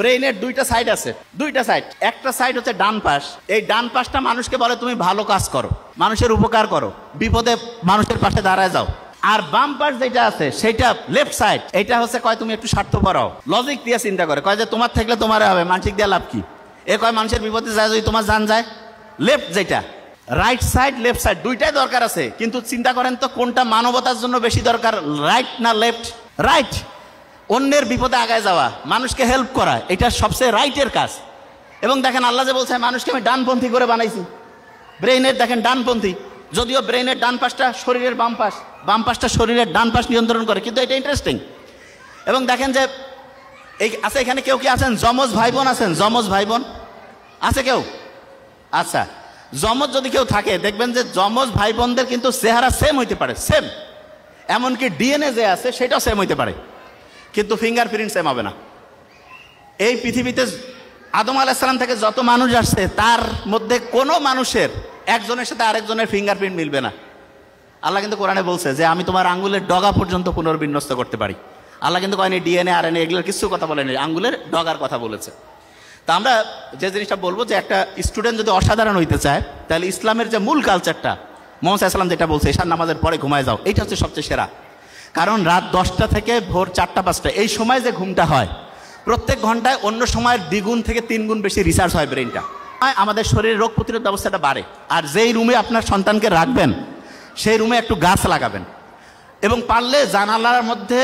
ব্রেইনের দুইটা সাইড আছে, দুইটা সাইড। একটা সাইড হচ্ছে ডান পাশ। এই ডান পাশটা মানুষকে বলে তুমি ভালো কাজ করো, মানুষের উপকার করো, বিপদে মানুষের পাশে দাঁড়ায় যাও। আর বাম পাশ যেটা আছে সেটা লেফট সাইড, এটা হচ্ছে কয় তুমি একটু স্বার্থপর হও, লজিক দিয়ে চিন্তা করে, কয় যে তোমার থাকলে তোমার হবে, মানসিক দিয়ে লাভ কি, এ কয় মানুষের বিপদে যায় যদি তোমার জান যায়। লেফট যেটা, রাইট সাইড লেফট সাইড দুইটাই দরকার আছে, কিন্তু চিন্তা করেন তো কোনটা মানবতার জন্য বেশি দরকার, রাইট না লেফট? রাইট। অন্যের বিপদে আগায় যাওয়া, মানুষকে হেল্প করা, এটা সবচেয়ে রাইটের কাজ। এবং দেখেন আল্লাহ যে বলছে মানুষকে আমি ডানপন্থী করে বানাইছি, ব্রেইনের দেখেন ডানপন্থী, যদিও ব্রেইনের ডান পাশটা শরীরের বাম পাশ, বাম পাশটা শরীরের ডান পাশ নিয়ন্ত্রণ করে, কিন্তু এটা ইন্টারেস্টিং। এবং দেখেন যে এই আছে এখানে কেউ কি আছেন যমজ ভাই বোন আছেন? যমজ ভাই বোন আছে কেউ? আচ্ছা, যমজ যদি কেউ থাকে দেখবেন যে যমজ ভাই বোনদের কিন্তু চেহারা সেম হইতে পারে, সেম, এমনকি ডিএনএ যে আছে সেটাও সেম হইতে পারে, কিন্তু ফিঙ্গারপ্রিন্ট সেম হবে না। এই পৃথিবীতে আদম আলাইহিস সালাম থেকে যত মানুষ আসছে তার মধ্যে কোনো মানুষের একজনের সাথে আরেকজনের ফিঙ্গারপ্রিন্ট মিলবে না। আল্লাহ কিন্তু কোরআনে বলছে যে আমি তোমার আঙ্গুলের ডগা পর্যন্ত পুনর্বিন্যস্ত করতে পারি। আল্লাহ কিন্তু কয়নি ডিএনএ আরএনএ এগুলোর কিছু কথা বলেনি, আঙ্গুলের ডগার কথা বলেছে। তা আমরা যে জিনিসটা বলবো যে একটা স্টুডেন্ট যদি অসাধারণ হইতে চায় তাহলে ইসলামের যে মূল কালচারটা মুহাম্মদ সাল্লাল্লাহু আলাইহি ওয়াসাল্লাম যেটা বলছে ঈশার নামাজের পরে ঘুমায় যাও, এইটা হচ্ছে সবচেয়ে সেরা। কারণ রাত 10টা থেকে ভোর 4টা-5টা এই সময় যে ঘুমটা হয়, প্রত্যেক ঘন্টায় অন্য সময়ের দ্বিগুণ থেকে 3 গুণ বেশি রিসার্চ হয় ব্রেইনটা, আমাদের শরীরের রোগ প্রতিরোধ ব্যবস্থাটা বাড়ে। আর যেই রুমে আপনার সন্তানকে রাখবেন সেই রুমে একটু গাছ লাগাবেন, এবং পারলে জানালার মধ্যে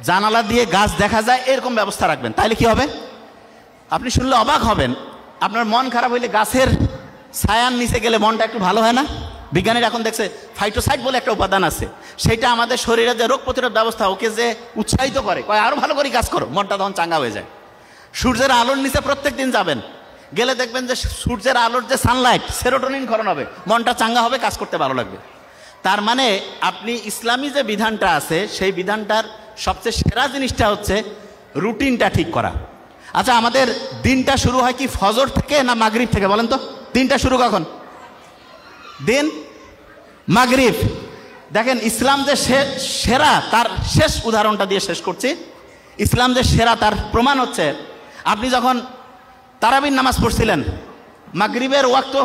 জানালা দিয়ে গাছ দেখা যায় এরকম ব্যবস্থা রাখবেন। তাইলে কি হবে আপনি শুনলে অবাক হবেন, আপনার মন খারাপ হইলে গাছের ছায়ার নিচে গেলে মনটা একটু ভালো হয় না? বিজ্ঞানীরা এখন দেখছে ফাইটোসাইট বলে একটা উপাদান আছে, সেটা আমাদের শরীরের যে রোগ প্রতিরোধ ব্যবস্থা ওকে যে উৎসাহিত করে, কয় আরো ভালো করে কাজ করো, মনটা তখন চাঙ্গা হয়ে যায়। সূর্যের আলোর নিচে প্রত্যেক দিন যাবেন, গেলে দেখবেন যে সূর্যের আলোর যে সানলাইট, সেরোটোনিন ক্ষরণ হবে, মনটা চাঙ্গা হবে, কাজ করতে ভালো লাগবে। তার মানে আপনি ইসলামী যে বিধানটা আছে সেই বিধানটার সবচেয়ে সেরা জিনিসটা হচ্ছে রুটিনটা ঠিক করা। আচ্ছা, আমাদের দিনটা শুরু হয় কি ফজর থেকে না মাগরিব থেকে বলেন তো? দিনটা শুরু কখন? দিন মাগরিব। দেখেন ইসলাম যে সেরা তার শেষ উদাহরণটা দিয়ে শেষ করছি। ইসলাম যে সেরা তার প্রমাণ হচ্ছে আপনি যখন তারাবির নামাজ পড়ছিলেন, মাগরিবের ওয়াক্ত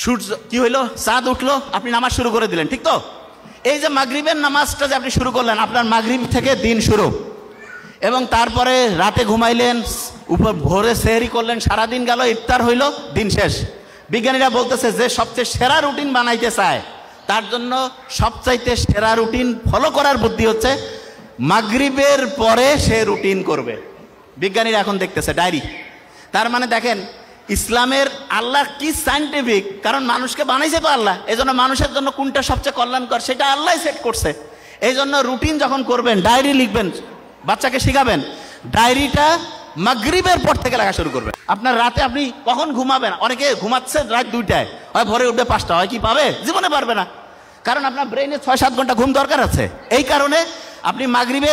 সূর্য কি হইলো, চাঁদ উঠলো, আপনি নামাজ শুরু করে দিলেন, ঠিক তো? এই যে মাগরিবের নামাজটা যে আপনি শুরু করলেন, আপনার মাগরিব থেকে দিন শুরু, এবং তারপরে রাতে ঘুমাইলেন, উপর ভোরে সেহরি করলেন, সারাদিন গেল, ইফতার হইল, দিন শেষ। বিজ্ঞানীরা বলতেছে যে সবচেয়ে সেরা রুটিন বানাইতে চায় তার জন্য সবচাইতে সেরা রুটিন ফলো করার বুদ্ধি হচ্ছে মাগরিবের পরে সে রুটিন করবে। বিজ্ঞানীরা এখন দেখতেছে ডায়েরি। তার মানে দেখেন ইসলামের আল্লাহ কি সায়েন্টিফিক, কারণ মানুষকে বানাইছে তো আল্লাহ, এই জন্য মানুষের জন্য কোনটা সবচেয়ে কল্যাণকর সেটা আল্লাহ সেট করছে। এই জন্য রুটিন যখন করবেন, ডায়েরি লিখবেন, বাচ্চাকে শিখাবেন, ডায়েরিটা মাগরিবের পর থেকে লেখা শুরু করবেন। আপনার রাতে আপনি কখন ঘুমাবেন, অনেকে ঘুমাচ্ছে রাত 2টায়, হয় ভোরে উঠবে 5টা, হয় কি পাবে? জীবনে পারবে না, কারণ আপনার ব্রেইনে 6-7 ঘন্টা ঘুম দরকার আছে। এই কারণে আপনি মাগরিবে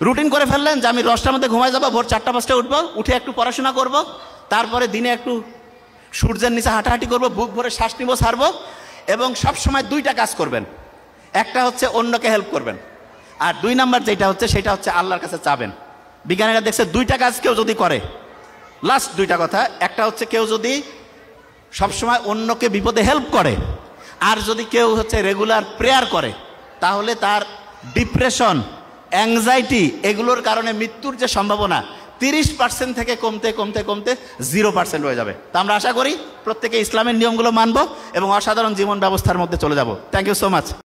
রুটিন করে ফেললেন যে আমি 10টার মধ্যে ঘুমাই যাবো, ভোর 4টা-5টায় উঠবো, উঠে একটু পড়াশোনা করব, তারপরে দিনে একটু সূর্যের নিচে হাঁটাহাঁটি করবো, বুক ভরে শ্বাস নিব, ছাড়বো, এবং সবসময় 2টা কাজ করবেন। একটা হচ্ছে অন্যকে হেল্প করবেন, আর 2 নাম্বার যেটা হচ্ছে সেটা হচ্ছে আল্লাহর কাছে চাবেন। বিজ্ঞানীরা দেখছে 2টা কাজ কেউ যদি করে, লাস্ট 2টা কথা, একটা হচ্ছে কেউ যদি সবসময় অন্যকে বিপদে হেল্প করে, আর যদি কেউ হচ্ছে রেগুলার প্রেয়ার করে, তাহলে তার ডিপ্রেশন, অ্যাংজাইটি এগুলোর কারণে মৃত্যুর যে সম্ভাবনা 30% থেকে কমতে কমতে কমতে 0% হয়ে যাবে। তা আমরা আশা করি প্রত্যেকে ইসলামের নিয়মগুলো মানবো এবং অসাধারণ জীবন ব্যবস্থার মধ্যে চলে যাব। Thank you so much.